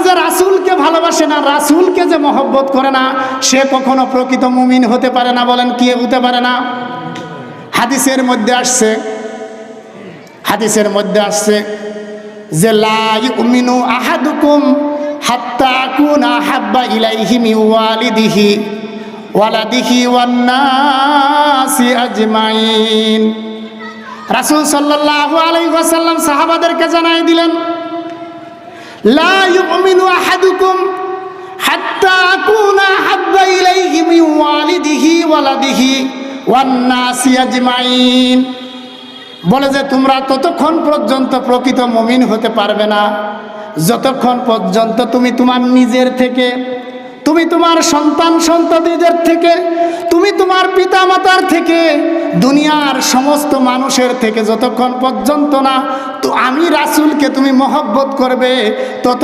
যে রাসূলকে ভালোবাসে না, রাসূলকে যে মহব্বত করে না, সে কখনো প্রকৃত মুমিন হতে পারে না। বলেন কি হতে পারে না? হাদিসের মধ্যে আসছে যে লা ইউমিনু আহাদুকুম হাত্তা আকুনা হাব্বা ইলাইহি মিন ওয়ালিদিহি ওয়ালাদিহি ওয়ান নাসি আজমাইন। রাসূল সাল্লাল্লাহু আলাইহি ওয়াসাল্লাম সাহাবাদেরকে জানাই দিলেন, লা ইউমিনু আহাদুকুম হাত্তা আকুনা হাব্বা ইলাইহি মিন ওয়ালিদিহি ওয়ালাদিহি ওয়ান নাসি আজমাইন। বলে যে তোমরা ততক্ষণ পর্যন্ত প্রকৃত মুমিন হতে পারবে না যতক্ষণ পর্যন্ত তুমি তোমার নিজের থেকে, তুমি তোমার সন্তান সন্ততিদের থেকে, তুমি তোমার পিতামাতার থেকে, দুনিয়ার সমস্ত মানুষের থেকে যতক্ষণ পর্যন্ত না তো আমি রাসূলকে তুমি মহব্বত করবে তত